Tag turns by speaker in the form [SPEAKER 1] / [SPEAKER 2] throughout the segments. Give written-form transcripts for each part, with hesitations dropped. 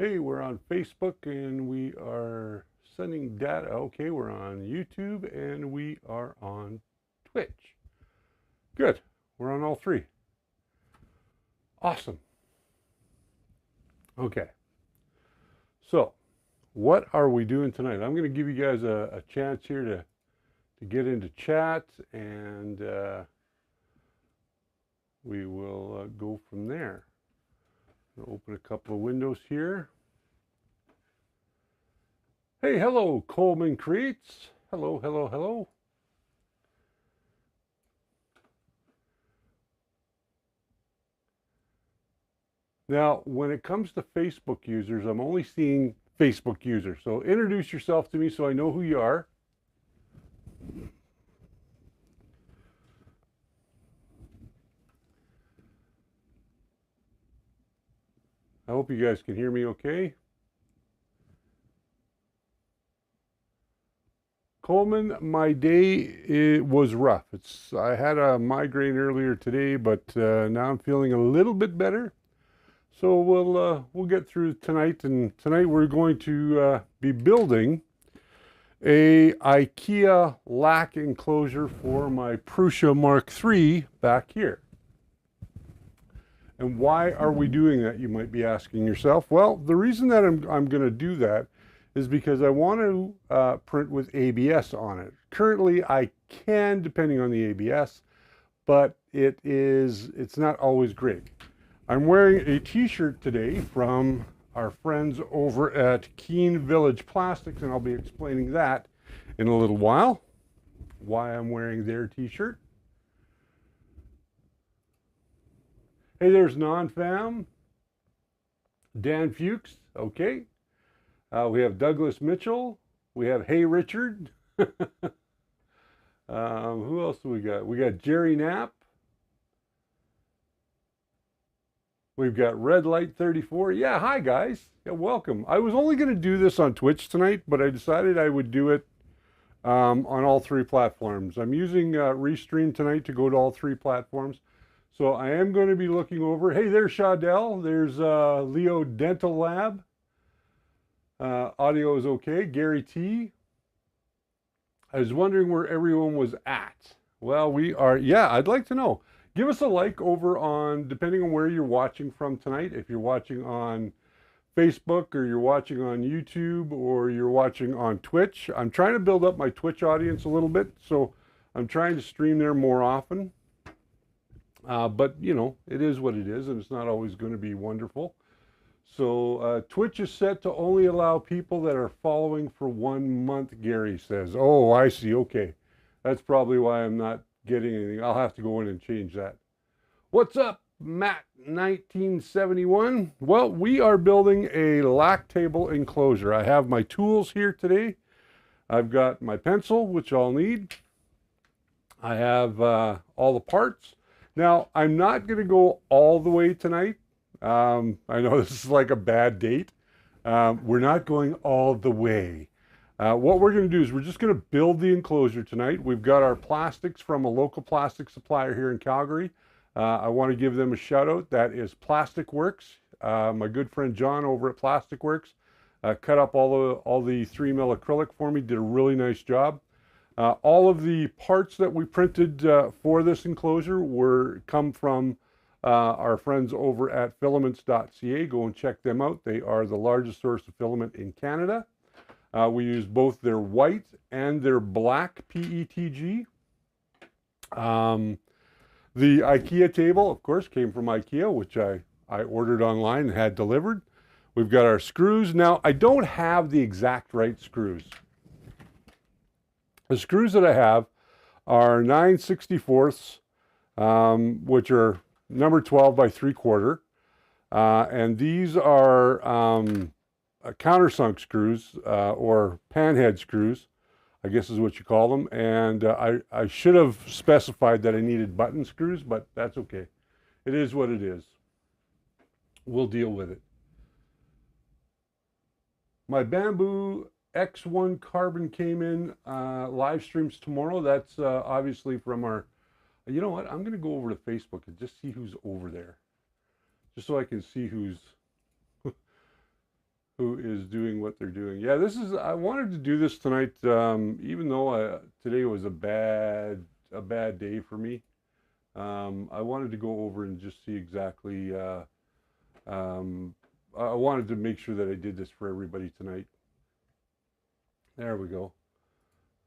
[SPEAKER 1] Hey, we're on Facebook and we are sending data. Okay, we're on YouTube and we are on Twitch. Good. We're on all three. Awesome. Okay. So, what are we doing tonight? I'm going to give you guys a chance here to get into chat and we will go from there. I'll open a couple of windows here. Hey, hello, Coleman Creates. Hello, hello, hello. Now, when it comes to Facebook users, I'm only seeing Facebook users. So introduce yourself to me so I know who you are. I hope you guys can hear me okay. Coleman, my day was rough. I had a migraine earlier today, but now I'm feeling a little bit better. So we'll get through tonight, and tonight we're going to be building a IKEA lack enclosure for my Prusa Mark III back here. And why are we doing that, you might be asking yourself? Well, the reason that I'm going to do that is because I want to print with ABS on it. Currently, I can, depending on the ABS, but it's not always great. I'm wearing a t-shirt today from our friends over at Keene Village Plastics, and I'll be explaining that in a little while, why I'm wearing their t-shirt. Hey, there's Non-Fam. Dan Fuchs, okay. We have Douglas Mitchell. We have Hey Richard. Who else do we got? We got Jerry Knapp. We've got Red Light 34. Yeah, hi guys. Yeah, welcome. I was only going to do this on Twitch tonight, but I decided I would do it on all three platforms. I'm using Restream tonight to go to all three platforms. So I am going to be looking over. Hey, there's Shadell. There's Leo Dental Lab. Audio is okay. Gary T. I was wondering where everyone was at. Well, we are. Yeah, I'd like to know. Give us a like over on, depending on where you're watching from tonight. If you're watching on Facebook or you're watching on YouTube or you're watching on Twitch. I'm trying to build up my Twitch audience a little bit. So I'm trying to stream there more often. But, you know, it is what it is, and it's not always going to be wonderful. So Twitch is set to only allow people that are following for 1 month, Gary says. Oh, I see. Okay. That's probably why I'm not getting anything. I'll have to go in and change that. What's up, Matt 1971? Well, we are building a lack table enclosure. I have my tools here today. I've got my pencil, which I'll need. I have all the parts. Now, I'm not going to go all the way tonight. I know this is like a bad date. We're not going all the way. What we're going to do is we're just going to build the enclosure tonight. We've got our plastics from a local plastic supplier here in Calgary. I want to give them a shout out. That is Plastic Works. My good friend John over at Plastic Works cut up all the 3mm acrylic for me. Did a really nice job. All of the parts that we printed for this enclosure come from our friends over at filaments.ca. Go and check them out. They are the largest source of filament in Canada. We use both their white and their black PETG. The IKEA table, of course, came from IKEA, which I ordered online and had delivered. We've got our screws. Now, I don't have the exact right screws. The screws that I have are 9/64, which are number 12 by 3/4. And these are countersunk screws or panhead screws, I guess is what you call them. And I should have specified that I needed button screws, but that's okay. It is what it is. We'll deal with it. My bamboo X1 carbon came in live streams tomorrow. That's obviously from our, you know what, I'm going to go over to Facebook and just see who's over there. Just so I can see who's who is doing what they're doing. Yeah, I wanted to do this tonight, even though today was a bad day for me. I wanted to go over and just see exactly, I wanted to make sure that I did this for everybody tonight. There we go.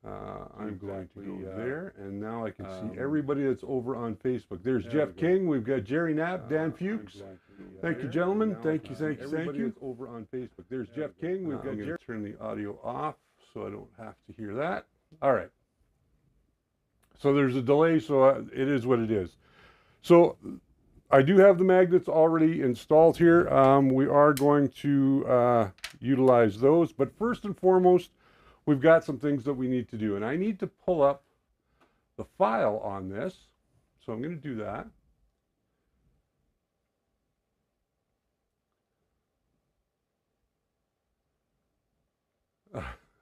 [SPEAKER 1] I'm going to go there, and now I can see everybody that's over on Facebook. There's Jeff King. We've got Jerry Knapp, Dan Fuchs. Thank you, gentlemen. Thank you. Everybody that's over on Facebook. There's Jeff King. We've got Jerry. Turn the audio off so I don't have to hear that. All right. So there's a delay, so it is what it is. So I do have the magnets already installed here. We are going to utilize those, but first and foremost, we've got some things that we need to do, and I need to pull up the file on this, so I'm going to do that.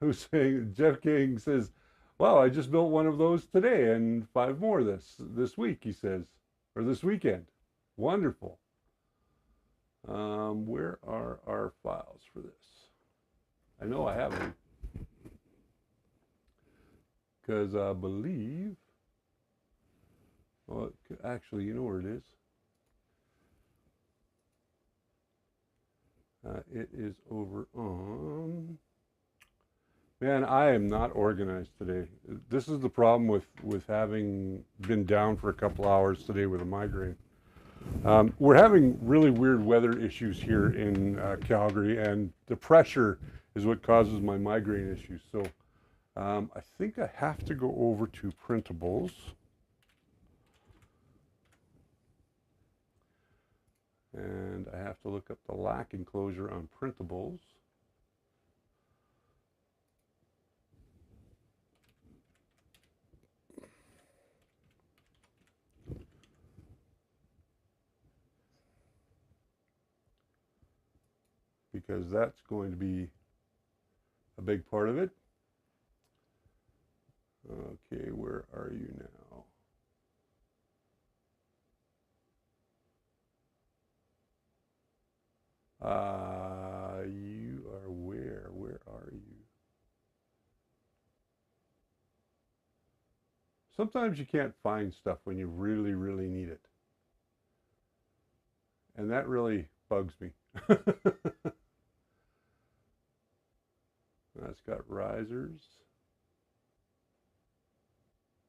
[SPEAKER 1] Who's saying? Jeff King says, "Wow, I just built one of those today, and 5 more this week." He says, or this weekend. Wonderful. Where are our files for this? I know I have them. Because I believe, well, actually, you know where it is? It is over on, man, I am not organized today. This is the problem with having been down for a couple hours today with a migraine. We're having really weird weather issues here in Calgary, and the pressure is what causes my migraine issues. So I think I have to go over to printables. And I have to look up the lac enclosure on printables. Because that's going to be a big part of it. Okay, where are you now? You are where? Where are you? Sometimes you can't find stuff when you really, really need it. And that really bugs me. That's got risers.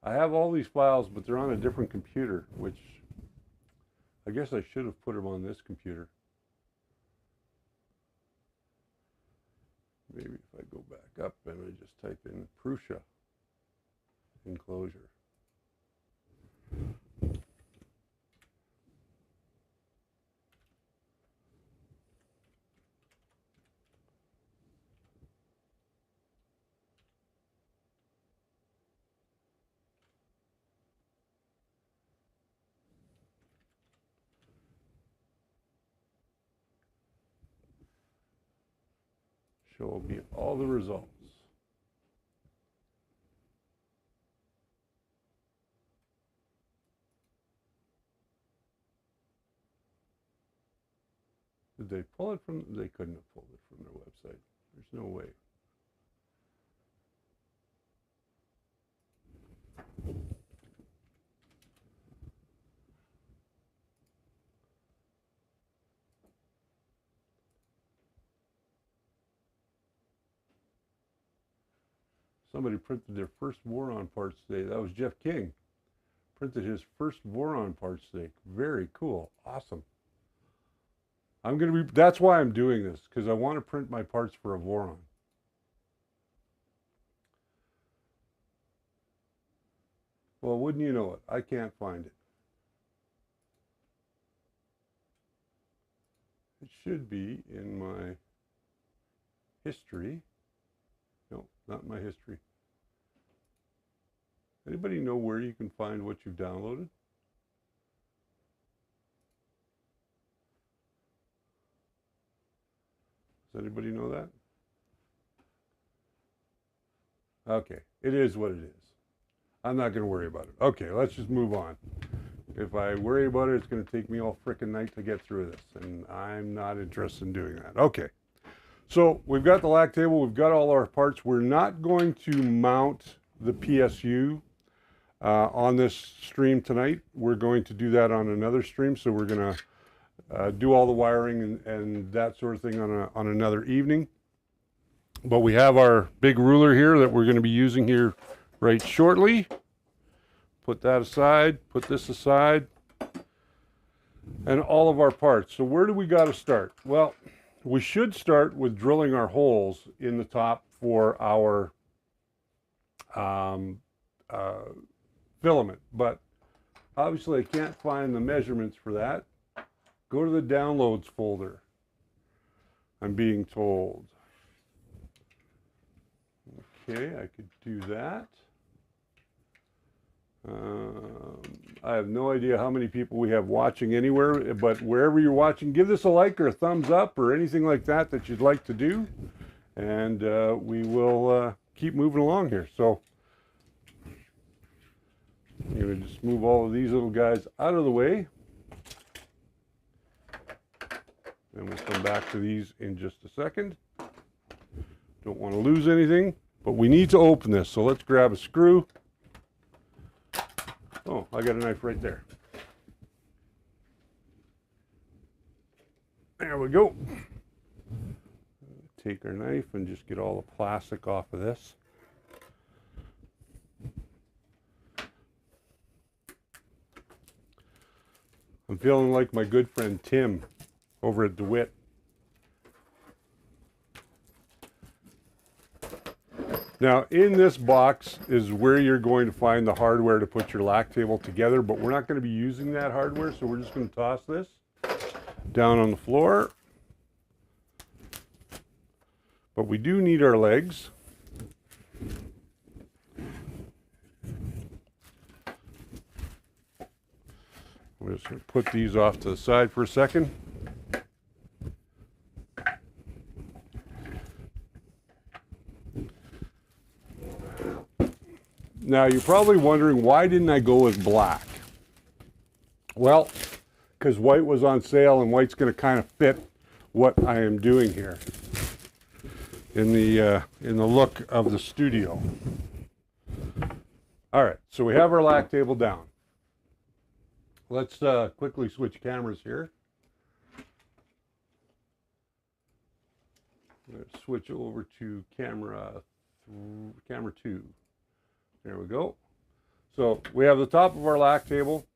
[SPEAKER 1] I have all these files, but they're on a different computer, which I guess I should have put them on this computer. Maybe if I go back up and I just type in Prusa enclosure. Show me all the results. Did they pull it from? They couldn't have pulled it from their website. There's no way. Somebody printed their first Voron parts today. That was Jeff King. Printed his first Voron parts today. Very cool. Awesome. That's why I'm doing this, because I want to print my parts for a Voron. Well, wouldn't you know it? I can't find it. It should be in my history. No, not my history. Anybody know where you can find what you've downloaded? Does anybody know that? Okay, it is what it is. I'm not going to worry about it. Okay, let's just move on. If I worry about it, it's going to take me all frickin' night to get through this, and I'm not interested in doing that. Okay, So we've got the lac table, we've got all our parts. We're not going to mount the PSU on this stream tonight. We're going to do that on another stream. So we're going to do all the wiring and that sort of thing on another evening. But we have our big ruler here that we're going to be using here right shortly. Put that aside, put this aside, and all of our parts. So where do we got to start? Well, we should start with drilling our holes in the top for our filament. But obviously I can't find the measurements for that. Go to the downloads folder, I'm being told. Okay, I could do that. I have no idea how many people we have watching anywhere, but wherever you're watching, give this a like or a thumbs up or anything like that that you'd like to do, and we will keep moving along here. So I'm going to just move all of these little guys out of the way, and we'll come back to these in just a second. Don't want to lose anything, but we need to open this, so let's grab a screw. Oh, I got a knife right there. There we go. Take our knife and just get all the plastic off of this. I'm feeling like my good friend Tim over at DeWitt. Now, in this box is where you're going to find the hardware to put your lac table together, but we're not going to be using that hardware, so we're just going to toss this down on the floor. But we do need our legs. We're just going to put these off to the side for a second. Now, you're probably wondering, why didn't I go with black? Well, because white was on sale, and white's going to kind of fit what I am doing here in the look of the studio. All right, so we have our lac table down. Let's quickly switch cameras here. Let's switch over to camera 2. There we go. So we have the top of our lac table.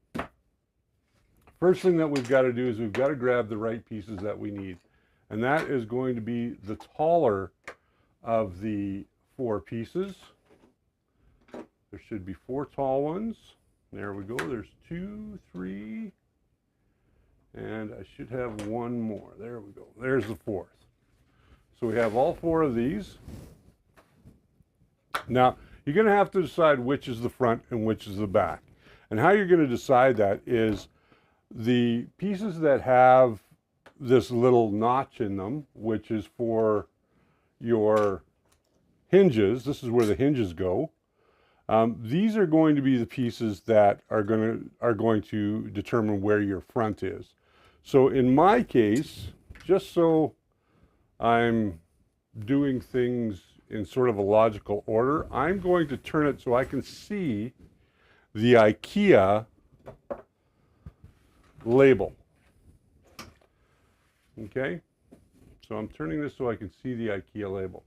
[SPEAKER 1] First thing that we've got to do is we've got to grab the right pieces that we need. And that is going to be the taller of the 4 pieces. There should be 4 tall ones. There we go. There's 2, 3, and I should have 1 more. There we go. There's the 4th. So we have all 4 of these. Now, you're going to have to decide which is the front and which is the back. And how you're going to decide that is the pieces that have this little notch in them, which is for your hinges. This is where the hinges go. These are going to be the pieces that are going to determine where your front is. So in my case, just so I'm doing things in sort of a logical order, I'm going to turn it so I can see the IKEA label. Okay, so I'm turning this so I can see the IKEA label.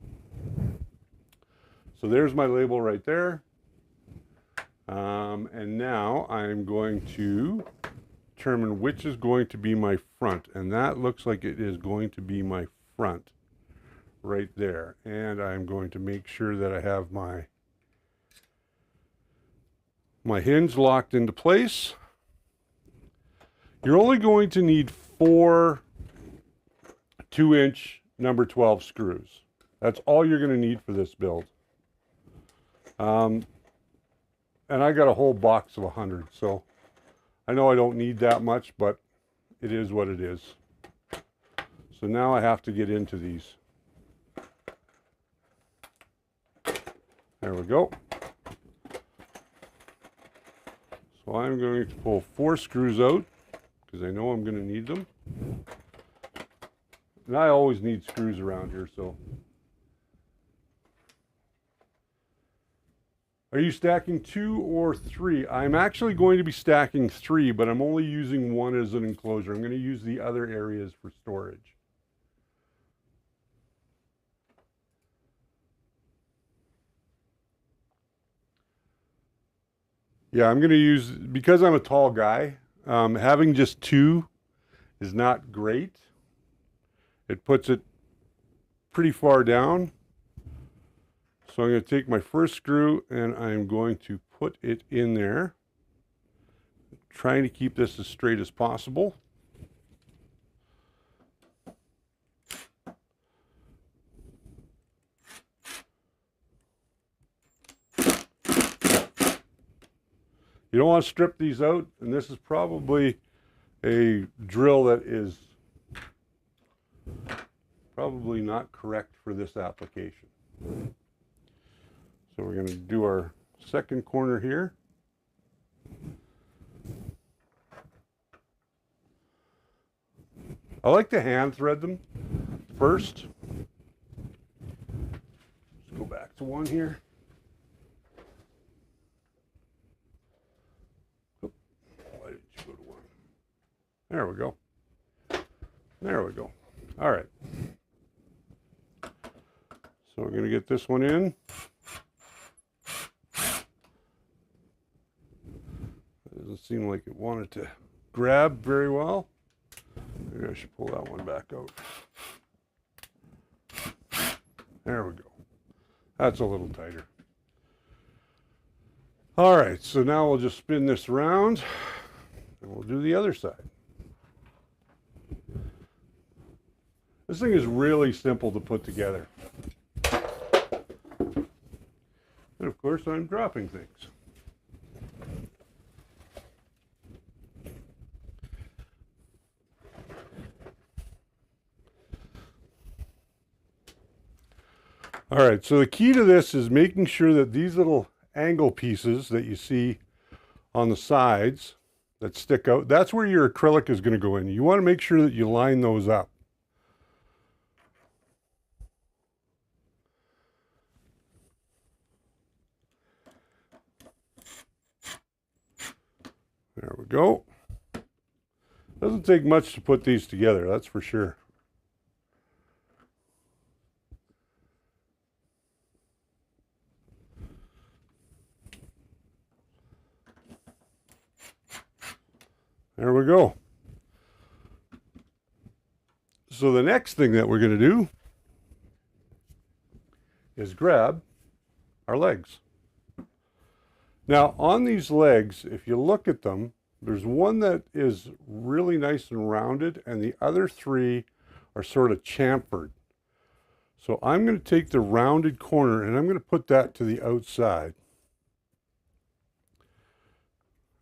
[SPEAKER 1] So there's my label right there. And now I'm going to determine which is going to be my front, and that looks like it is going to be my front right there. And I'm going to make sure that I have my hinge locked into place. You're only going to need 4 2-inch number 12 screws. That's all you're going to need for this build. And I got a whole box of 100, so I know I don't need that much, but it is what it is. So now I have to get into these. There we go. So I'm going to pull 4 screws out because I know I'm going to need them. And I always need screws around here, so. Are you stacking 2 or 3? I'm actually going to be stacking 3, but I'm only using 1 as an enclosure. I'm going to use the other areas for storage. Yeah, I'm going to use, because I'm a tall guy, having just 2 is not great. It puts it pretty far down. So I'm going to take my first screw and I'm going to put it in there. Trying to keep this as straight as possible. You don't want to strip these out, and this is probably a drill that is probably not correct for this application. So we're going to do our second corner here. I like to hand thread them first. Let's go back to 1 here. Oh, why did you go to 1? There we go. There we go. All right. So we're going to get this one in. Doesn't seem like it wanted to grab very well. Maybe I should pull that one back out. There we go. That's a little tighter. All right, so now we'll just spin this around and we'll do the other side. This thing is really simple to put together. And of course, I'm dropping things. All right, so the key to this is making sure that these little angle pieces that you see on the sides that stick out, that's where your acrylic is going to go in. You want to make sure that you line those up. There we go. Doesn't take much to put these together, that's for sure. There we go. So the next thing that we're going to do is grab our legs. Now on these legs, if you look at them, there's one that is really nice and rounded and the other 3 are sort of chamfered. So I'm going to take the rounded corner and I'm going to put that to the outside.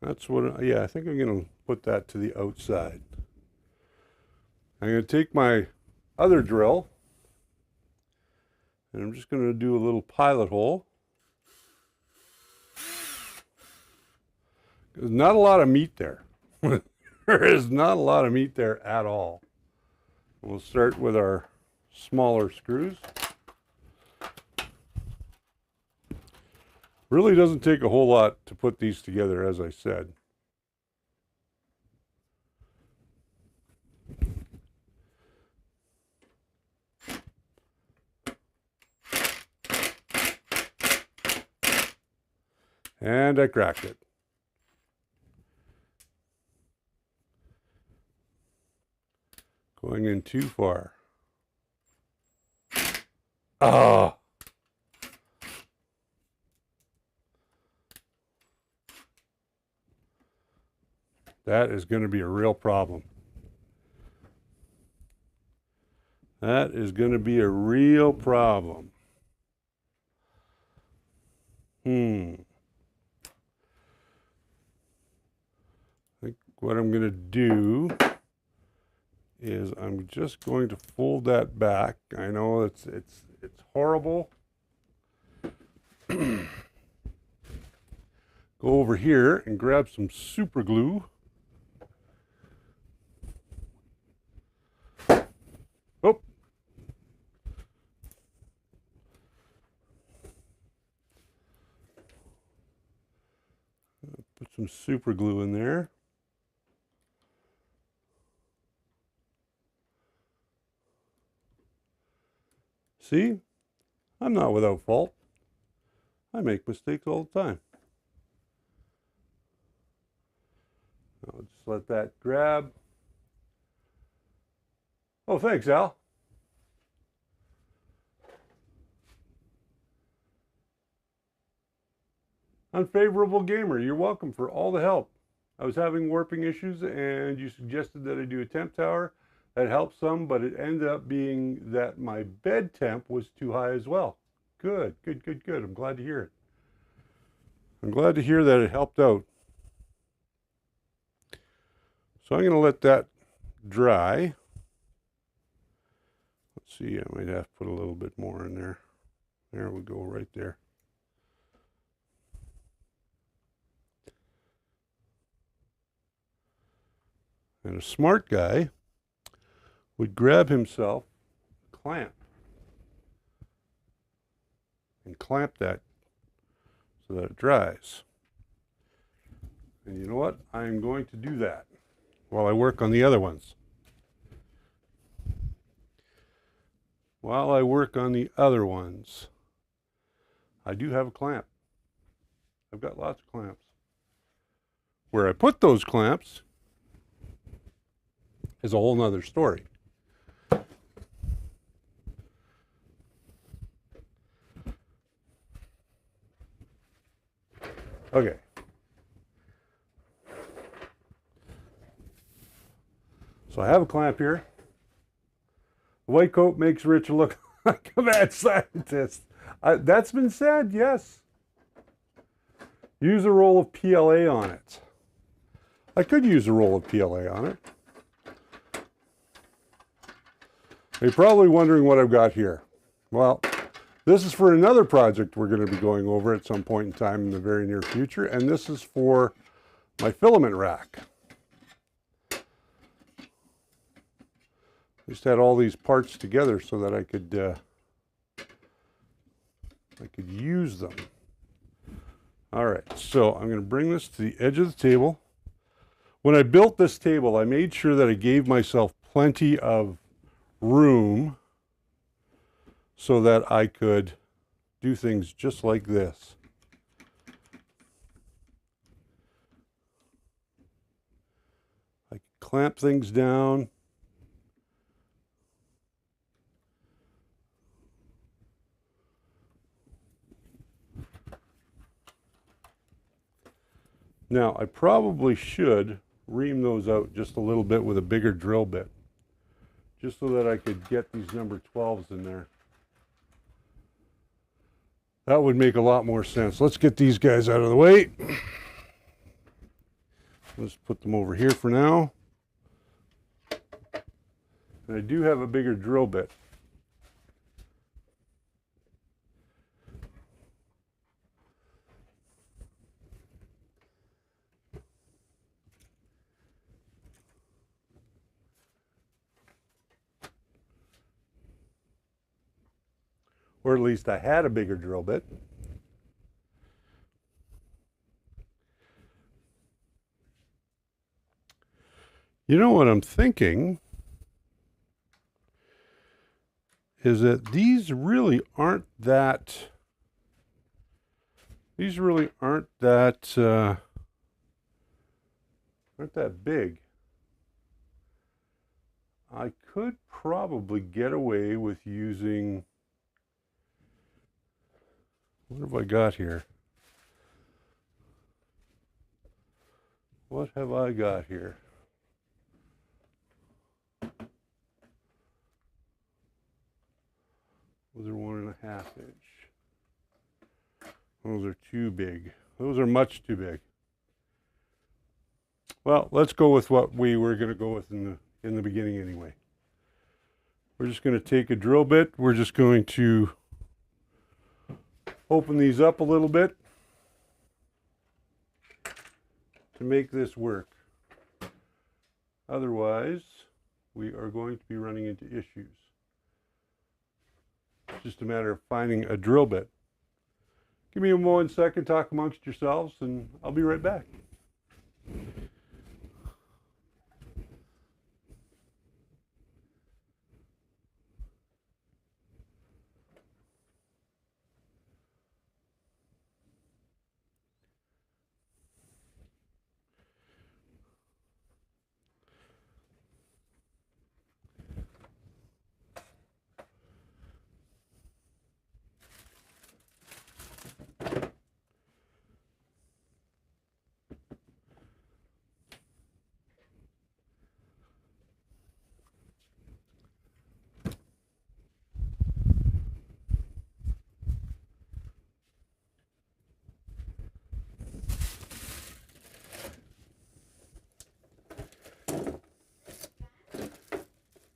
[SPEAKER 1] That's what, yeah, I think I'm going to put that to the outside. I'm going to take my other drill and I'm just going to do a little pilot hole. There's not a lot of meat there. There is not a lot of meat there at all. We'll start with our smaller screws. Really doesn't take a whole lot to put these together, as I said. And I cracked it. Going in too far. Ah! That is going to be a real problem. That is going to be a real problem. I think what I'm going to do is I'm just going to fold that back. I know it's horrible. Go over here and grab some super glue. Oh, some super glue in there. See, I'm not without fault. I make mistakes all the time. I'll just let that grab. Oh, thanks, Al. Unfavorable Gamer, you're welcome for all the help. I was having warping issues and you suggested that I do a temp tower. That helped some, but it ended up being that my bed temp was too high as well. Good, good, good, good. I'm glad to hear it. I'm glad to hear that it helped out. So I'm going to let that dry. Let's see, I might have to put a little bit more in there. There we go, right there. And a smart guy would grab himself a clamp and clamp that so that it dries. And you know what? I'm going to do that while I work on the other ones. While I work on the other ones, I do have a clamp. I've got lots of clamps. Where I put those clamps is a whole nother story. Okay. So I have a clamp here. The white coat makes Rich look like a mad scientist. That's been said, yes. Use a roll of PLA on it. I could use a roll of PLA on it. You're probably wondering what I've got here. Well, this is for another project we're going to be going over at some point in time in the very near future, and this is for my filament rack. I just had all these parts together so that I could use them. All right, so I'm going to bring this to the edge of the table. When I built this table, I made sure that I gave myself plenty of room so that I could do things just like this. I could clamp things down. Now, I probably should ream those out just a little bit with a bigger drill bit, just so that I could get these number 12s in there. That would make a lot more sense. Let's get these guys out of the way. Let's put them over here for now. And I do have a bigger drill bit. Or at least I had a bigger drill bit. You know what I'm thinking is that these really aren't that big. I could probably get away with using, what have I got here? What have I got here? Those are 1.5 inch. Those are too big. Those are much too big. Well, let's go with what we were going to go with in the beginning anyway. We're just going to take a drill bit. We're just going to open these up a little bit to make this work. Otherwise, we are going to be running into issues. It's just a matter of finding a drill bit. Give me 1 second, talk amongst yourselves, and I'll be right back.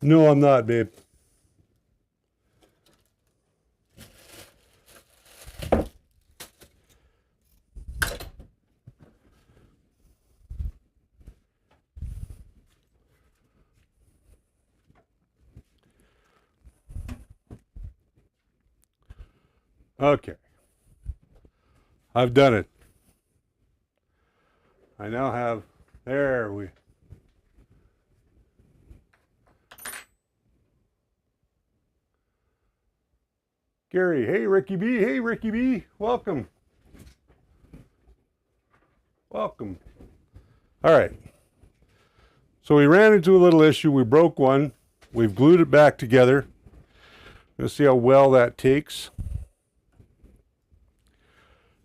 [SPEAKER 1] No, I'm not, babe. Okay. I've done it. I now have, there we, Gary, hey Ricky B, hey Ricky B, welcome. Welcome. All right. So we ran into a little issue. We broke one. We've glued it back together. Let's see how well that takes.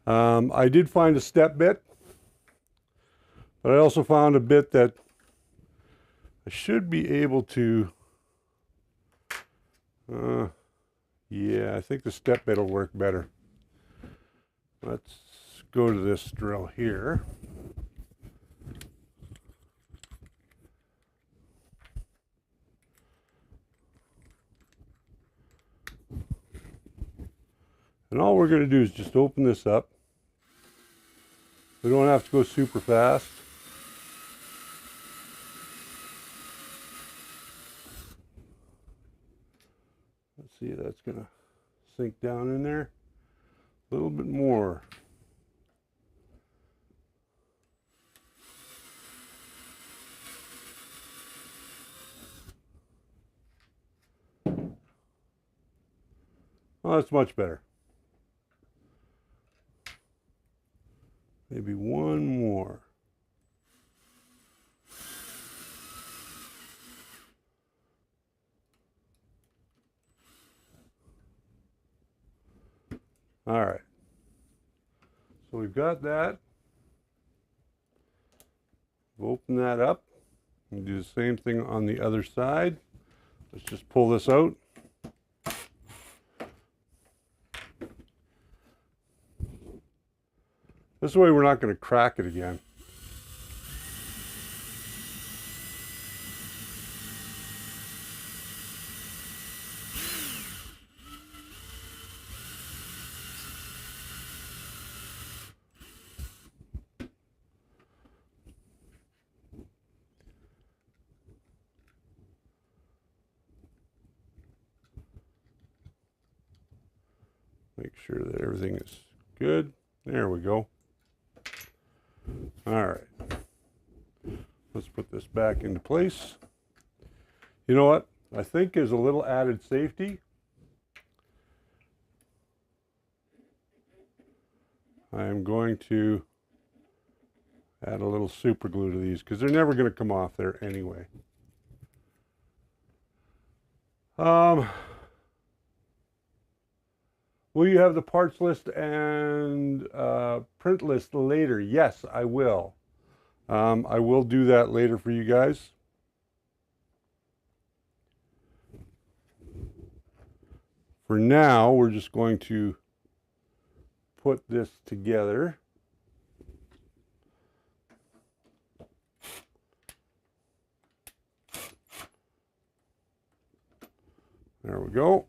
[SPEAKER 1] I did find a step bit, but I also found a bit that I should be able to, yeah, I think the step bit will work better. Let's go to this drill here. And all we're going to do is just open this up. We don't have to go super fast. Let's see, that's going to sink down in there a little bit more. Oh, that's much better. Maybe one more. All right. So we've got that. We'll open that up and do the same thing on the other side. Let's just pull this out. This way we're not going to crack it again. Make sure that everything is good. There we go. All right. Let's put this back into place. You know what? I think as a little added safety, I am going to add a little super glue to these because they're never going to come off there anyway. Will you have the parts list and print list later? Yes, I will. I will do that later for you guys. For now, we're just going to put this together. There we go.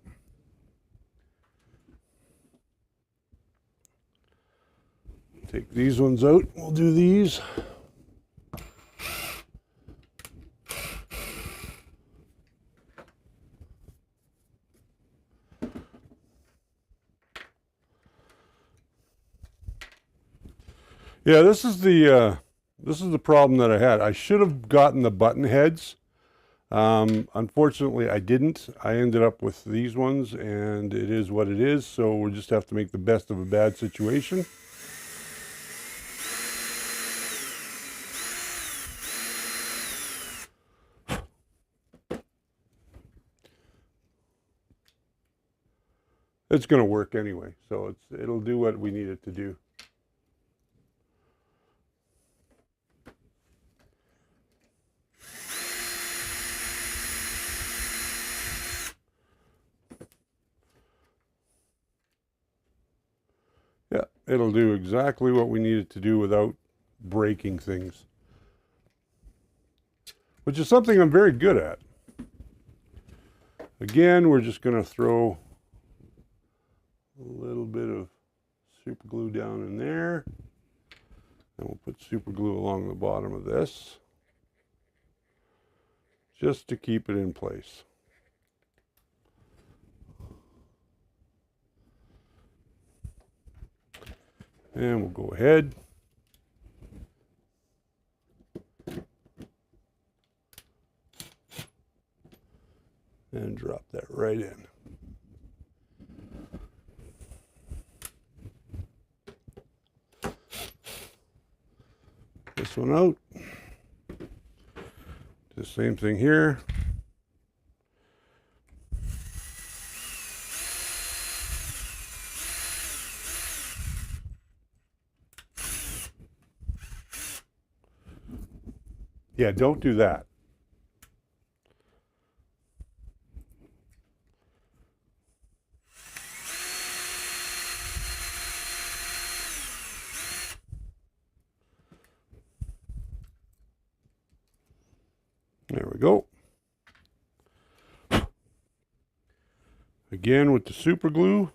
[SPEAKER 1] Take these ones out. We'll do these. Yeah, this is the problem that I had. I should have gotten the button heads. Unfortunately, I didn't. I ended up with these ones, and it is what it is. So we'll just have to make the best of a bad situation. It's going to work anyway, so it'll do what we need it to do. Yeah, it'll do exactly what we need it to do without breaking things, which is something I'm very good at. Again, we're just going to throw a little bit of super glue down in there. And we'll put super glue along the bottom of this, just to keep it in place. And we'll go ahead and drop that right in. This one out. The same thing here. Yeah, don't do that. There we go. Again with the super glue.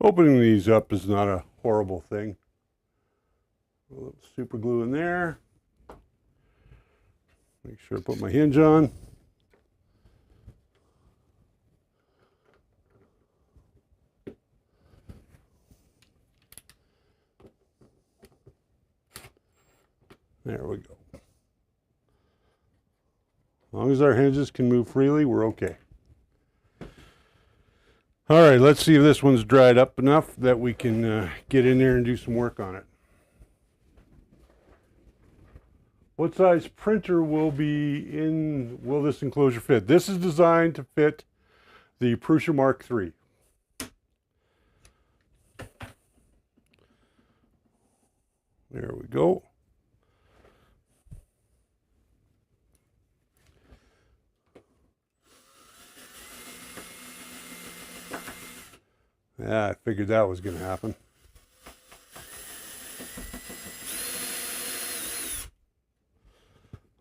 [SPEAKER 1] Opening these up is not a horrible thing. A little super glue in there. Make sure I put my hinge on. There we go. As long as our hinges can move freely, we're okay. All right, let's see if this one's dried up enough that we can get in there and do some work on it. What size printer will this enclosure fit? This is designed to fit the Prusa Mark III. There we go. Yeah, I figured that was going to happen.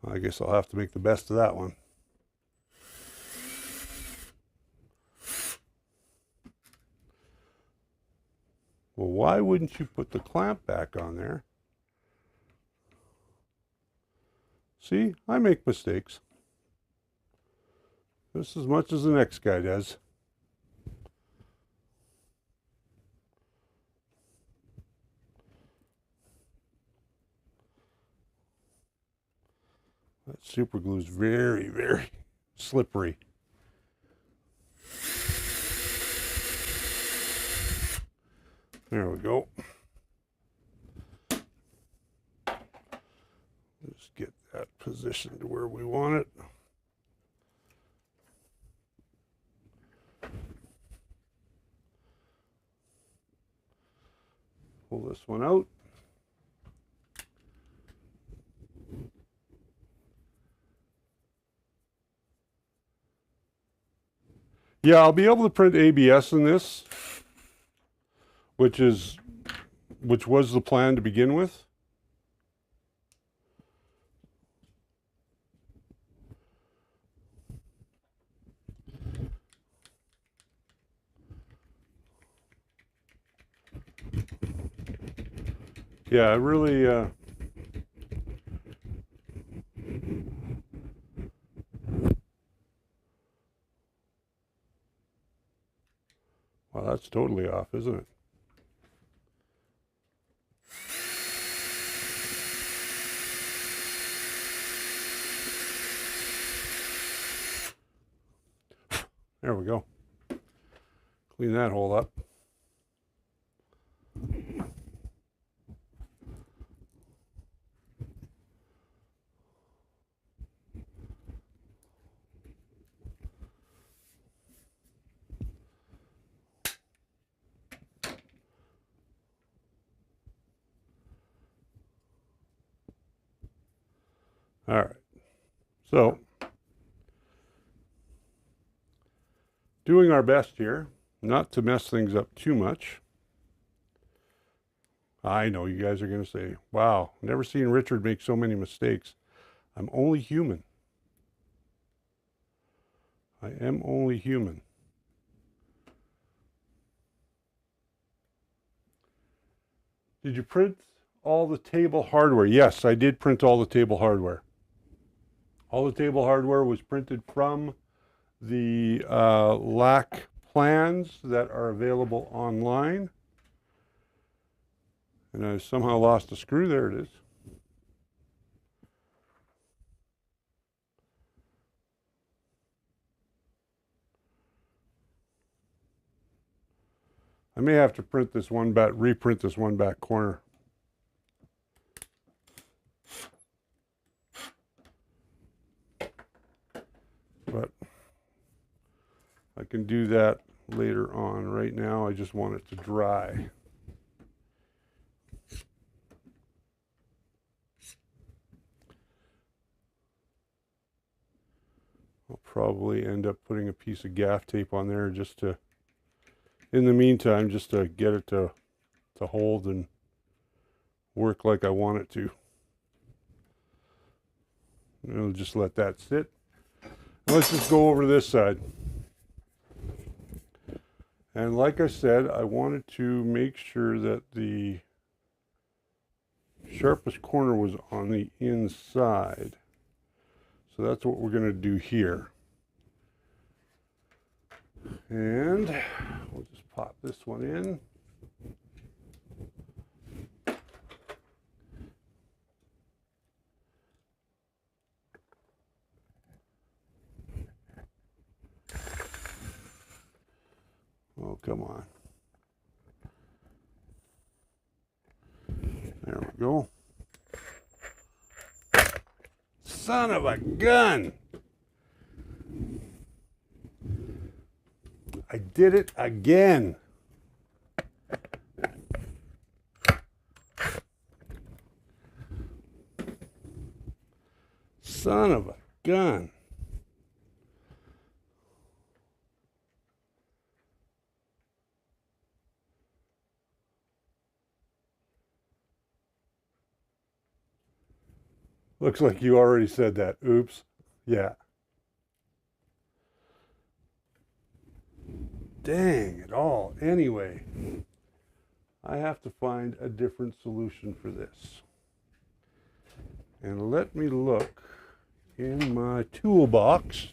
[SPEAKER 1] I guess I'll have to make the best of that one. Well, why wouldn't you put the clamp back on there? See, I make mistakes. Just as much as the next guy does. That super glue is very, very slippery. There we go. Just get that positioned to where we want it. Pull this one out. Yeah, I'll be able to print ABS in this, which was the plan to begin with. Yeah, I really wow, that's totally off, isn't it? There we go. Clean that hole up. All right. So, doing our best here, not to mess things up too much. I know you guys are going to say, wow, never seen Richard make so many mistakes. I'm only human. I am only human. Did you print all the table hardware? Yes, I did print all the table hardware. All the table hardware was printed from the LAC plans that are available online. And I somehow lost a screw. There it is. I may have to print this one back, reprint this one back corner. But I can do that later on. Right now, I just want it to dry. I'll probably end up putting a piece of gaff tape on there just to, in the meantime, just to get it to hold and work like I want it to. And I'll just let that sit. Let's just go over to this side. And like I said, I wanted to make sure that the sharpest corner was on the inside. So that's what we're going to do here. And we'll just pop this one in. Oh, come on. There we go. Son of a gun! I did it again. Son of a gun. Looks like you already said that. Oops. Yeah. Dang it all. Anyway, I have to find a different solution for this. And let me look in my toolbox,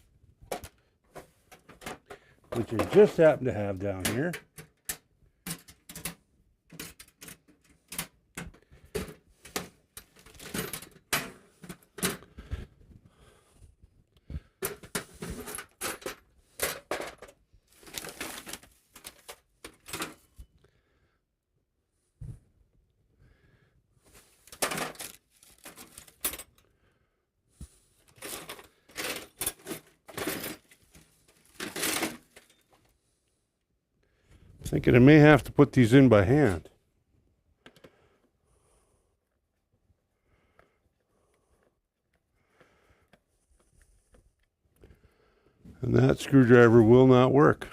[SPEAKER 1] which I just happen to have down here. Thinking I may have to put these in by hand. And that screwdriver will not work.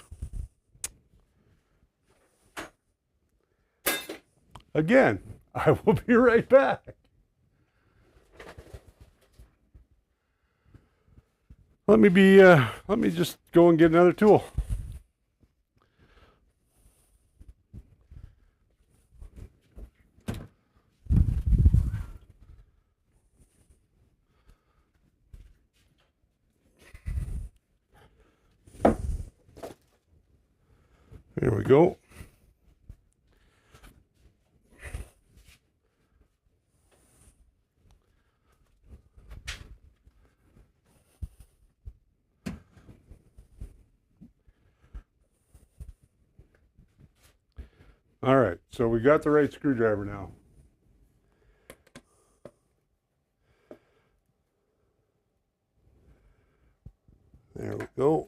[SPEAKER 1] Again, I will be right back. Let me just go and get another tool. There we go. All right, so we got the right screwdriver now. There we go.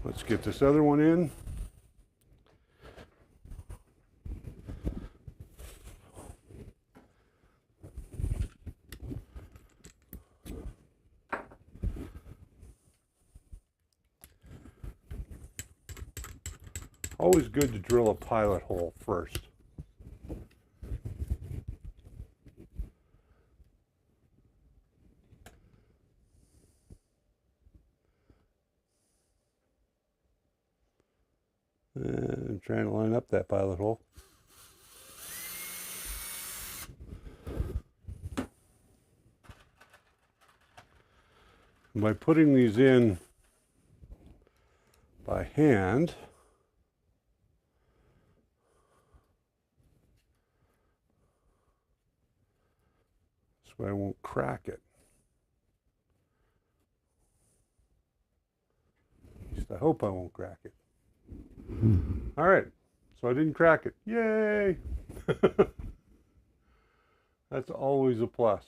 [SPEAKER 1] Let's get this other one in. Always good to drill a pilot hole first. And I'm trying to line up that pilot hole. And by putting these in by hand, this way I won't crack it. At least I hope I won't crack it. All right, so I didn't crack it. Yay! That's always a plus.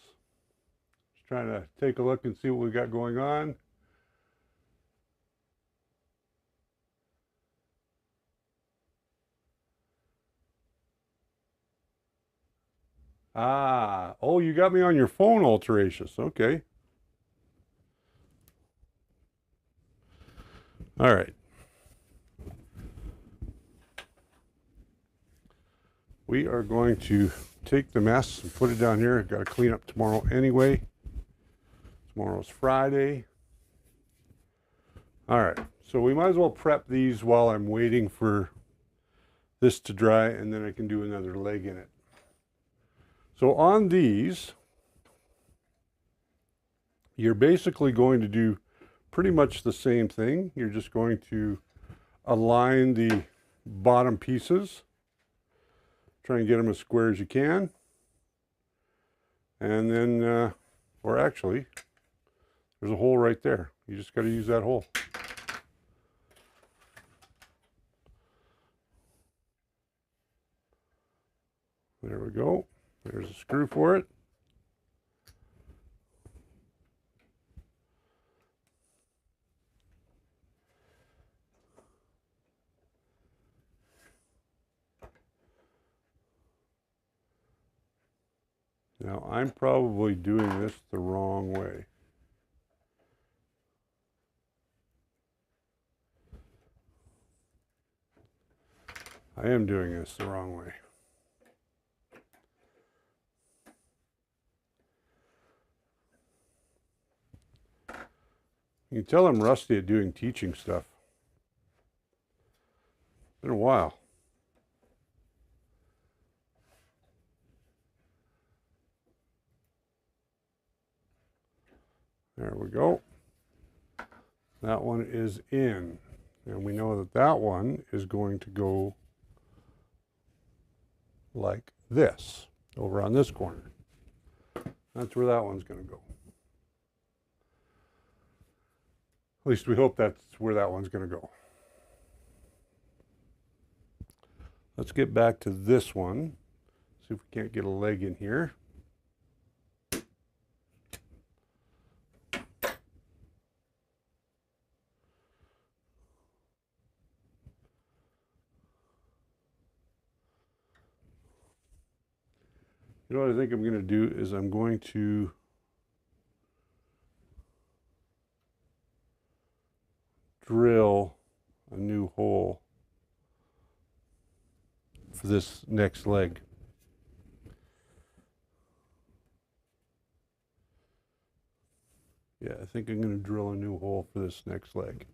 [SPEAKER 1] Just trying to take a look and see what we got going on. Ah, oh, you got me on your phone, Alteracious. Okay. All right. We are going to take the mess and put it down here. I've got to clean up tomorrow anyway. Tomorrow's Friday. All right, so we might as well prep these while I'm waiting for this to dry, and then I can do another leg in it. So on these, you're basically going to do pretty much the same thing. You're just going to align the bottom pieces. Try and get them as square as you can. And then, or actually, there's a hole right there. You just got to use that hole. There we go. There's a screw for it. Now, I'm probably doing this the wrong way. I am doing this the wrong way. You can tell I'm rusty at doing teaching stuff. It's been a while. There we go. That one is in. And we know that that one is going to go like this, over on this corner. That's where that one's going to go. At least we hope that's where that one's going to go. Let's get back to this one. See if we can't get a leg in here. You know what I think I'm going to do is I'm going to drill a new hole for this next leg. Yeah, I think I'm going to drill a new hole for this next leg.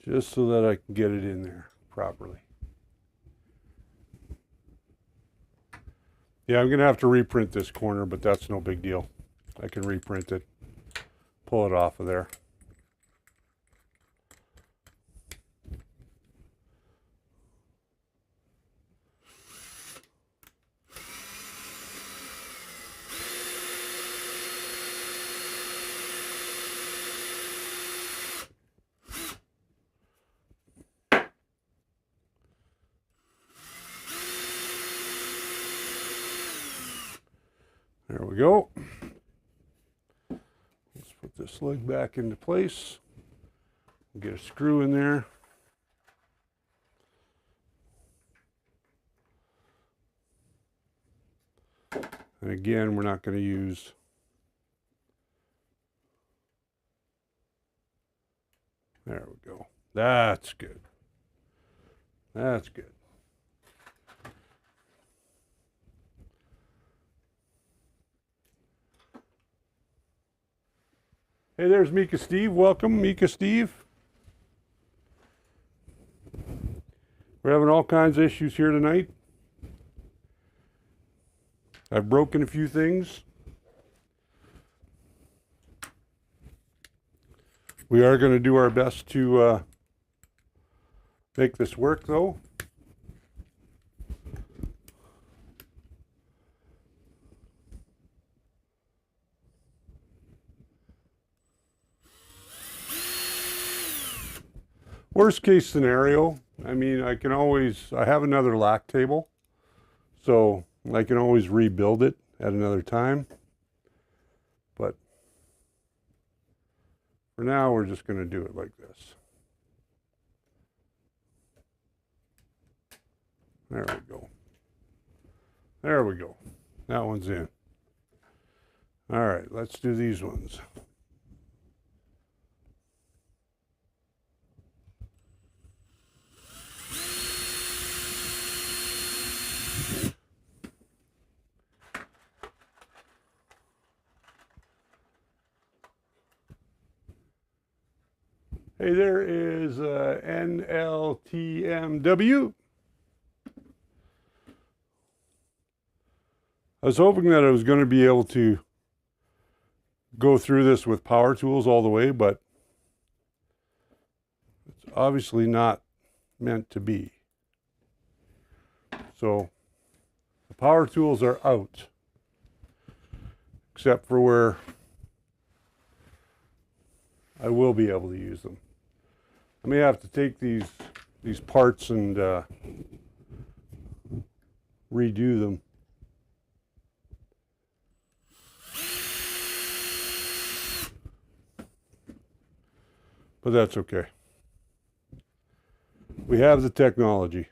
[SPEAKER 1] Just so that I can get it in there properly. Yeah, I'm going to have to reprint this corner, but that's no big deal. I can reprint it, pull it off of there. There we go. Let's put this leg back into place. Get a screw in there. And again, we're not going to use That's good. That's good. Hey, there's Mika Steve. Welcome, Mika Steve. We're having all kinds of issues here tonight. I've broken a few things. We are going to do our best to make this work, though. Worst case scenario, I mean, I have another lac table, so I can always rebuild it at another time. But for now, we're just going to do it like this. There we go. There we go. That one's in. All right, let's do these ones. Hey, there is NLTMW. I was hoping that I was going to be able to go through this with power tools all the way, but it's obviously not meant to be. So the power tools are out, except for where I will be able to use them. I may have to take these parts and redo them. But that's okay. We have the technology.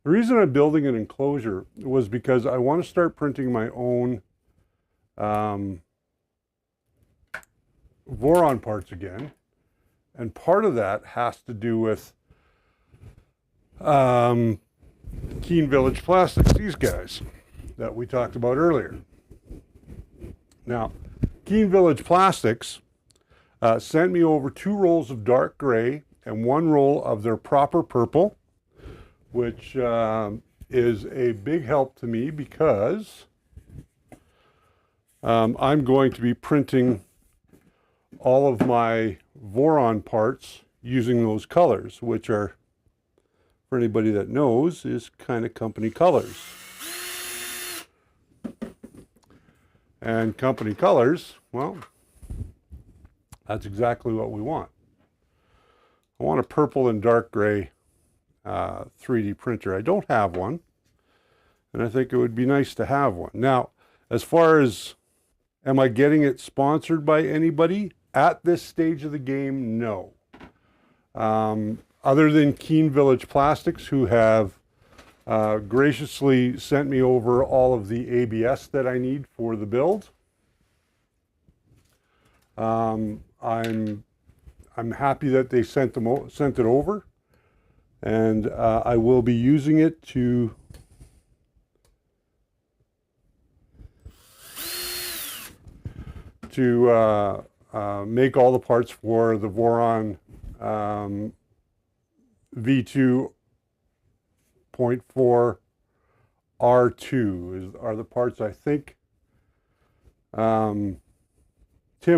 [SPEAKER 1] The reason I'm building an enclosure was because I want to start printing my own Voron parts again, and part of that has to do with Keene Village Plastics, these guys that we talked about earlier. Now, Keene Village Plastics sent me over 2 rolls of dark gray and 1 roll of their proper purple, which is a big help to me because I'm going to be printing all of my Voron parts using those colors, which are, for anybody that knows, is kind of company colors. And company colors, well, that's exactly what we want. I want a purple and dark gray 3D printer. I don't have one, and I think it would be nice to have one. Now, as far as am I getting it sponsored by anybody? At this stage of the game, no. Other than Keene Village Plastics, who have graciously sent me over all of the ABS that I need for the build. I'm happy that they sent it over, and I will be using it to make all the parts for the Voron V2.4 R2 are the parts I think. Tim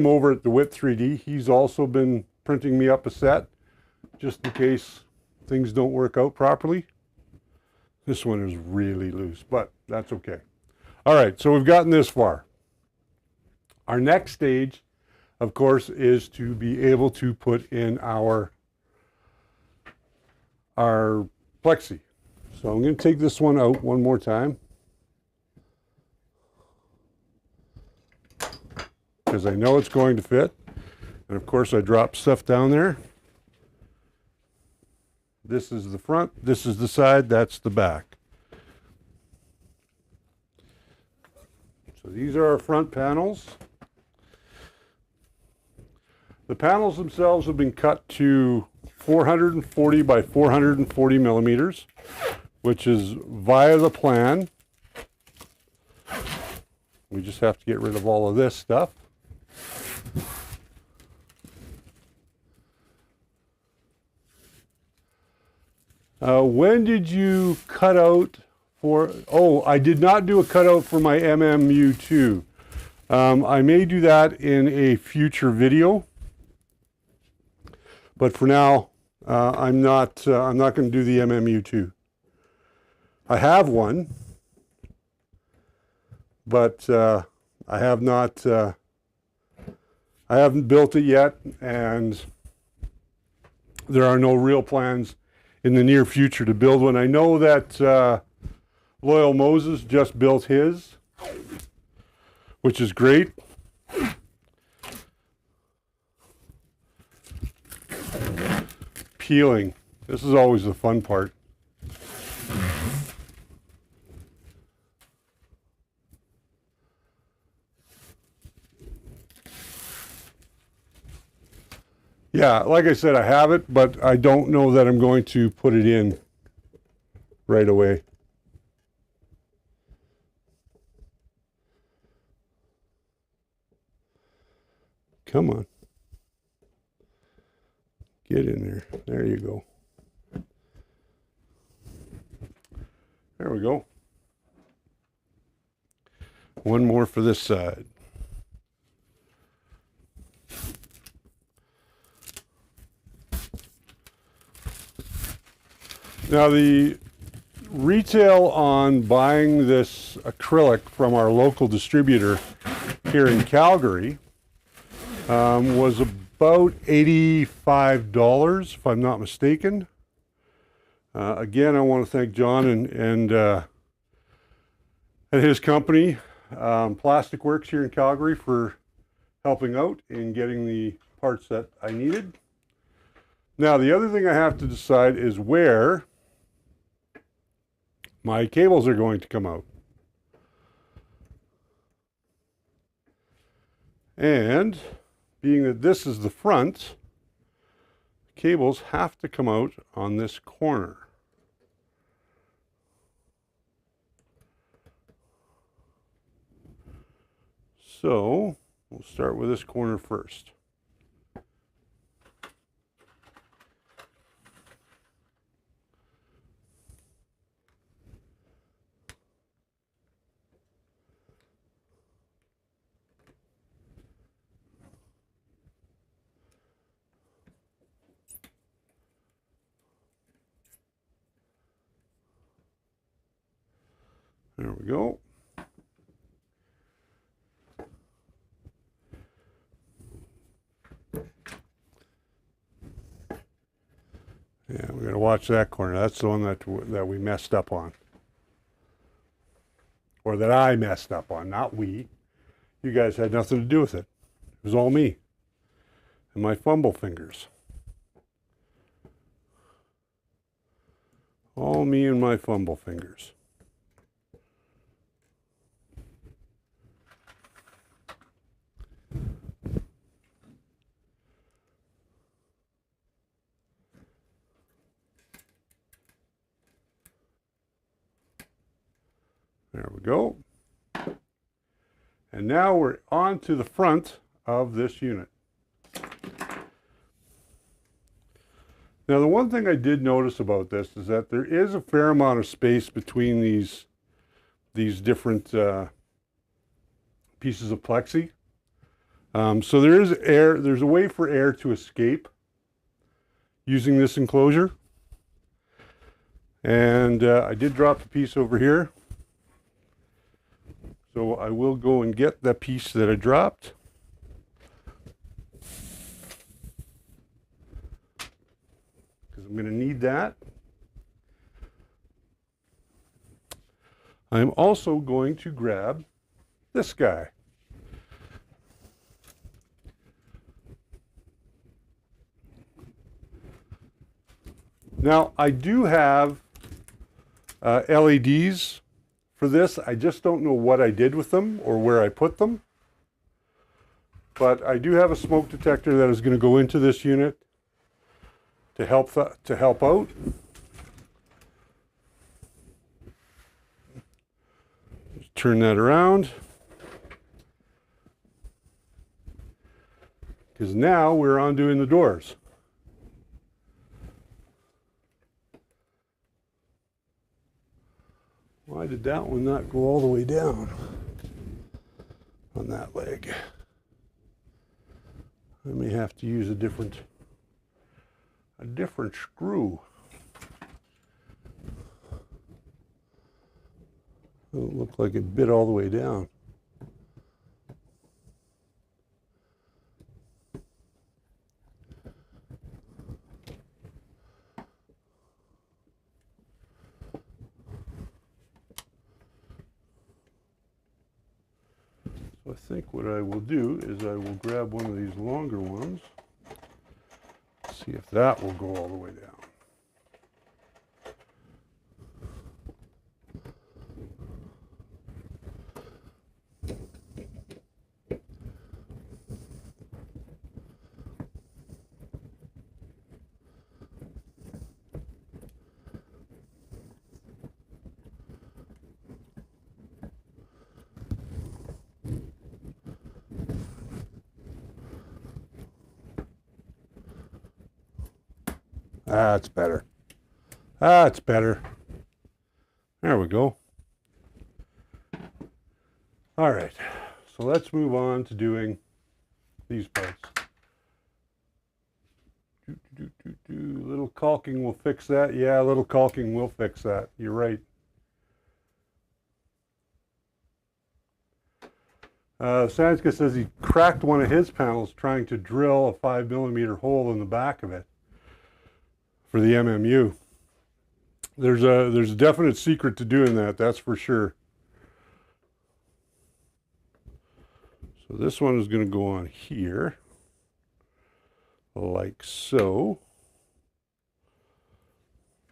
[SPEAKER 1] over at the Whip 3D, he's also been printing me up a set just in case things don't work out properly. This one is really loose, but that's okay. All right, so we've gotten this far. Our next stage, of course, is to be able to put in our plexi. So I'm going to take this one out one more time, because I know it's going to fit. And of course, I dropped stuff down there. This is the front, this is the side, that's the back. So these are our front panels. The panels themselves have been cut to 440 by 440 millimeters, which is via the plan. We just have to get rid of all of this stuff. When did you cut out for, oh, I did not do a cutout for my MMU2. I may do that in a future video, but for now, I'm not going to do the MMU2. I have one, but I have not, I haven't built it yet, and there are no real plans in the near future to build one. I know that Loyal Moses just built his, which is great. Peeling. This is always the fun part. Yeah, like I said, I have it, but I don't know that I'm going to put it in right away. Come on. Get in there. There you go. There we go. One more for this side. Now the retail on buying this acrylic from our local distributor here in Calgary was about $85, if I'm not mistaken. Again, I want to thank John and his company, Plastic Works here in Calgary, for helping out in getting the parts that I needed. Now, the other thing I have to decide is where my cables are going to come out. And being that this is the front, cables have to come out on this corner. So we'll start with this corner first. There we go. Yeah, we're going to watch that corner. That's the one that we messed up on. Or that I messed up on, not we. You guys had nothing to do with it. It was all me and my fumble fingers. All me and my fumble fingers. There we go. And now we're on to the front of this unit. Now, the one thing I did notice about this is that there is a fair amount of space between these different pieces of plexi. So there is air, there's a way for air to escape using this enclosure. And I did drop a piece over here. So I will go and get that piece that I dropped. Because I'm going to need that. I'm also going to grab this guy. Now, I do have LEDs for this. I just don't know what I did with them or where I put them. But I do have a smoke detector that is going to go into this unit to help out. Just turn that around. Because now we're undoing the doors. Why did that one not go all the way down on that leg? I may have to use a different screw. Doesn't look like it bit all the way down. So I think what I will do is I will grab one of these longer ones, see if that will go all the way down. That's better. That's better. There we go. All right, so let's move on to doing these parts. Little caulking will fix that. Yeah, a little caulking will fix that. You're right. Sanska says he cracked one of his panels trying to drill a 5mm hole in the back of it for the MMU. There's a definite secret to doing that, that's for sure. So this one is going to go on here, like so.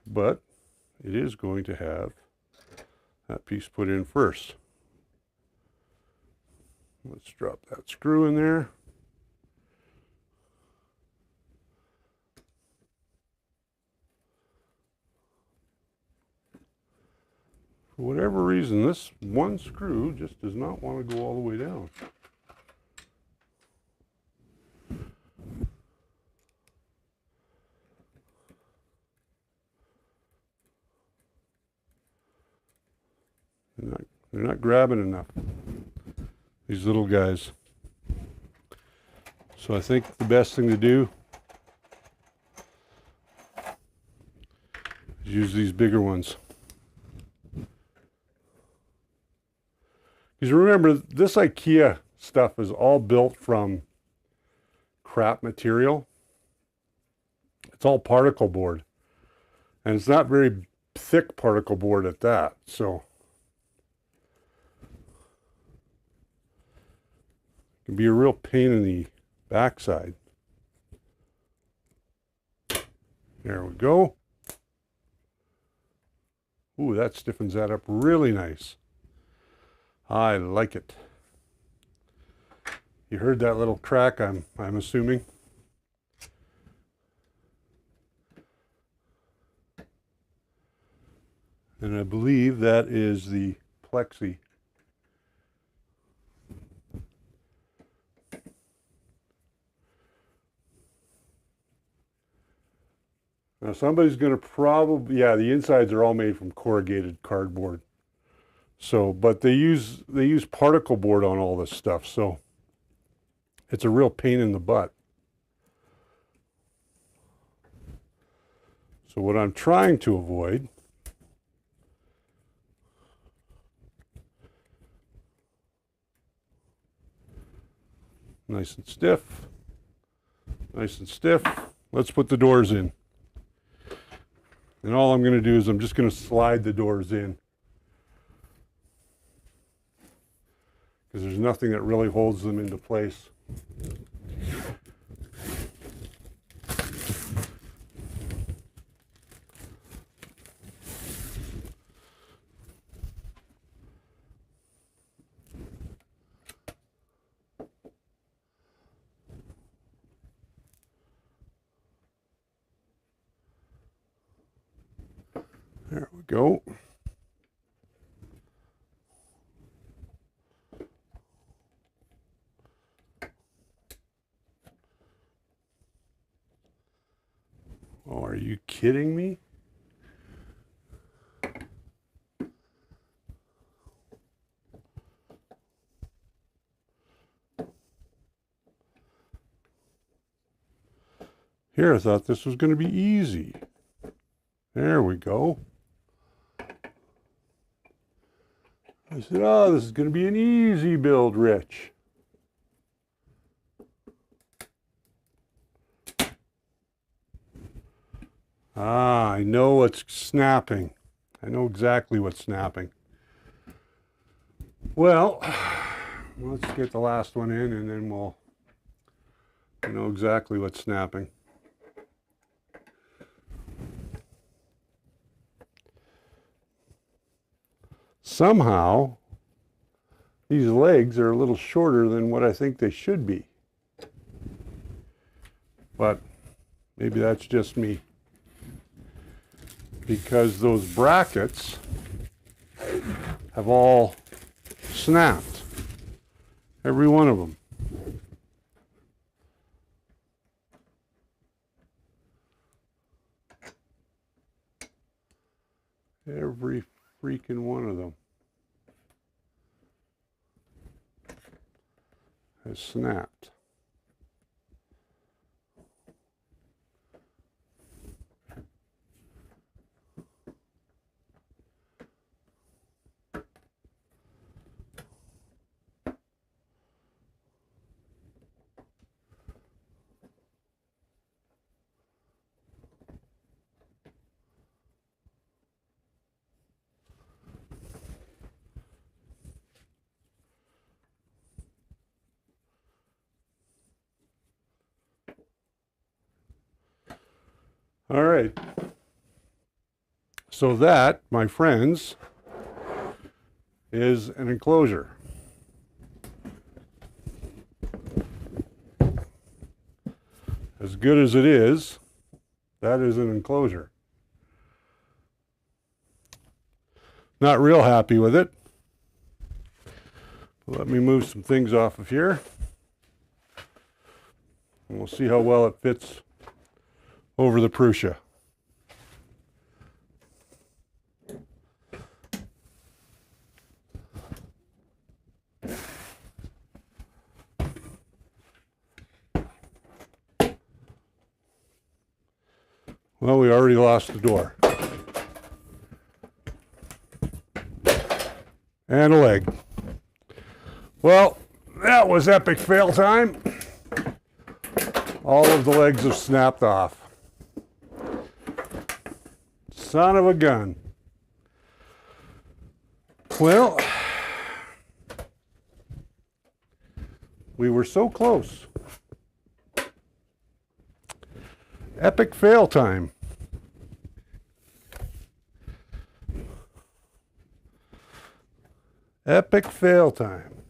[SPEAKER 1] But it is going to have that piece put in first. Let's drop that screw in there. For whatever reason, this one screw just does not want to go all the way down. They're not grabbing enough, these little guys. So I think the best thing to do is use these bigger ones. Because remember, this IKEA stuff is all built from crap material. It's all particle board. And it's not very thick particle board at that. So it can be a real pain in the backside. There we go. Ooh, that stiffens that up really nice. I like it. You heard that little crack, I'm assuming. And I believe that is the plexi. Now somebody's going to probably, yeah, the insides are all made from corrugated cardboard. So, but they use particle board on all this stuff, so it's a real pain in the butt. So what I'm trying to avoid nice and stiff, nice and stiff. Let's put the doors in. And all I'm going to do is I'm just going to slide the doors in. Because there's nothing that really holds them into place. go. Oh, are you kidding me? Here, I thought this was going to be easy. There we go. I said, oh, this is going to be an easy build, Rich. Ah, I know what's snapping. I know exactly what's snapping. Well, let's get the last one in and then we'll know exactly what's snapping. Somehow, these legs are a little shorter than what I think they should be. But maybe that's just me. Because those brackets have all snapped. Every one of them. Every freaking one of them has snapped. All right. So that, my friends, is an enclosure. As good as it is, that is an enclosure. Not real happy with it. Let me move some things off of here. And we'll see how well it fits over the Prusa. Well, we already lost the door. And a leg. Well, that was epic fail time. All of the legs have snapped off. Son of a gun. Well, we were so close. Epic fail time. Epic fail time.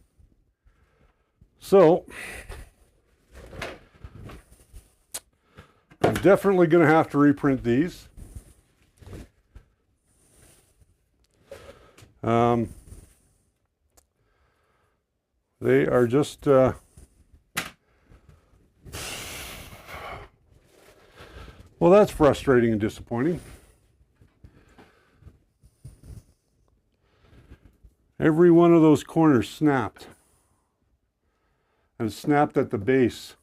[SPEAKER 1] So, I'm definitely going to have to reprint these. They are just well, that's frustrating and disappointing. Every one of those corners snapped. And snapped at the base.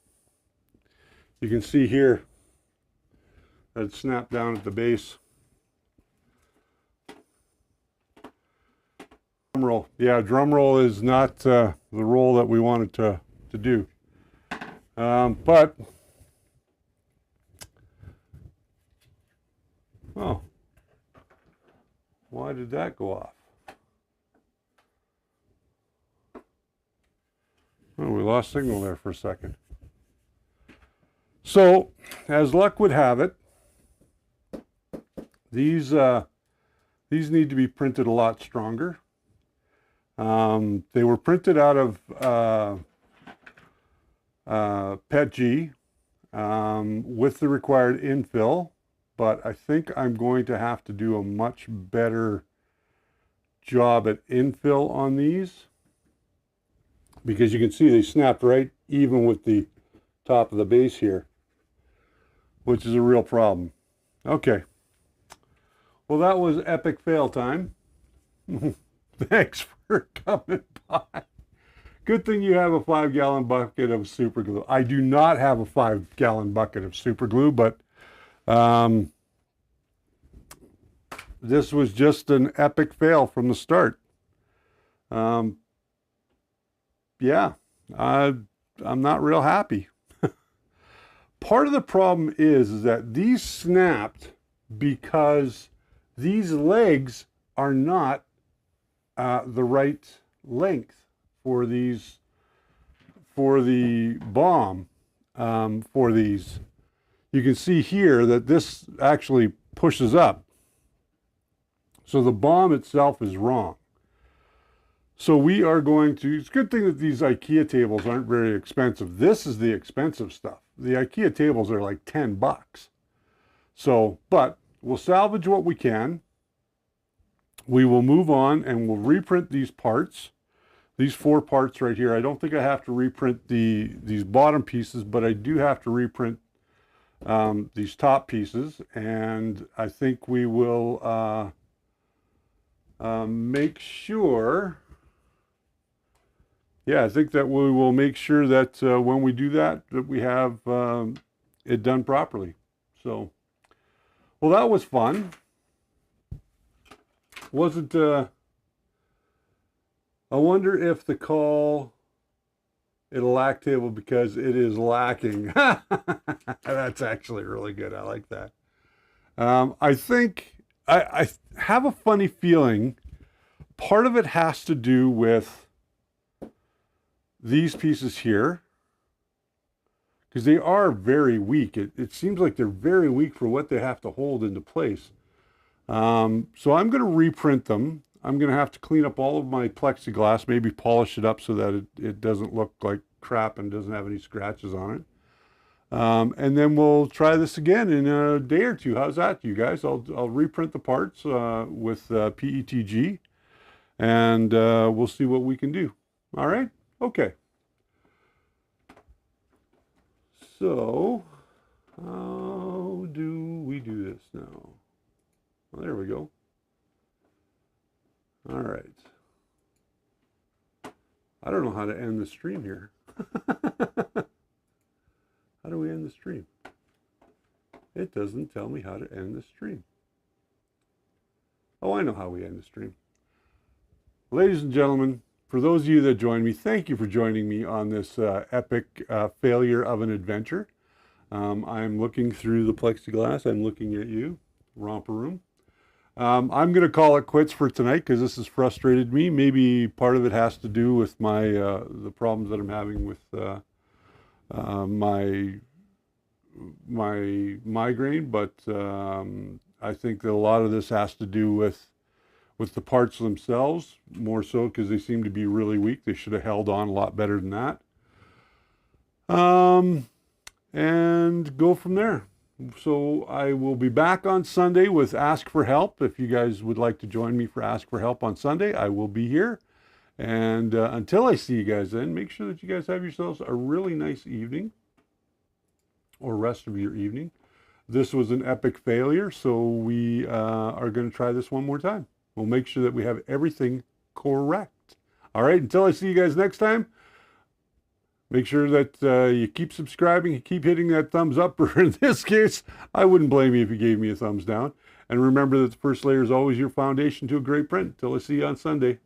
[SPEAKER 1] You can see here that it snapped down at the base. Drum roll. Yeah, drum roll is not the roll that we wanted to do. But, oh, why did that go off? Oh, we lost signal there for a second. So, as luck would have it, these need to be printed a lot stronger. They were printed out of PETG with the required infill but I think I'm going to have to do a much better job at infill on these, because you can see they snapped right even with the top of the base here, which is a real problem. Okay. Well, that was epic fail time. Thanks for coming by. Good thing you have a 5-gallon bucket of super glue. I do not have a 5-gallon bucket of super glue, but this was just an epic fail from the start. Yeah, I'm not real happy. Part of the problem is that these snapped because these legs are not the right length for these, for the bomb, for these. You can see here that this actually pushes up. So the bomb itself is wrong. So we are going to, it's a good thing that these IKEA tables aren't very expensive. This is the expensive stuff. The IKEA tables are like 10 bucks. So, but we'll salvage what we can. We will move on and we'll reprint these parts. These 4 parts right here. I don't think I have to reprint these bottom pieces, but I do have to reprint these top pieces. And I think we will make sure, yeah, I think that we will make sure that when we do that, that we have it done properly. So, well, that was fun. Wasn't, I wonder if the call it a lack table because it is lacking. That's actually really good. I like that. I think, I have a funny feeling part of it has to do with these pieces here, because they are very weak. It seems like they're very weak for what they have to hold into place. So I'm going to reprint them. I'm going to have to clean up all of my plexiglass, maybe polish it up so that it doesn't look like crap and doesn't have any scratches on it. And then we'll try this again in a day or two. How's that, you guys? I'll reprint the parts with PETG, and we'll see what we can do. All right? Okay. So, how do we do this now? Well, there we go. All right. I don't know how to end the stream here. How do we end the stream? It doesn't tell me how to end the stream. Oh, I know how we end the stream. Ladies and gentlemen, for those of you that joined me, thank you for joining me on this epic failure of an adventure. I'm looking through the plexiglass. I'm looking at you, Romper Room. I'm going to call it quits for tonight because this has frustrated me. Maybe part of it has to do with my the problems that I'm having with my migraine, but I think that a lot of this has to do with the parts themselves, more so because they seem to be really weak. They should have held on a lot better than that. And go from there. So I will be back on Sunday with Ask for Help. If you guys would like to join me for Ask for Help on Sunday, I will be here. And until I see you guys then, make sure that you guys have yourselves a really nice evening or rest of your evening. This was an epic failure, so we are going to try this one more time. We'll make sure that we have everything correct. All right, until I see you guys next time, make sure that you keep subscribing, you keep hitting that thumbs up, or in this case, I wouldn't blame you if you gave me a thumbs down. And remember that the first layer is always your foundation to a great print. Until I see you on Sunday.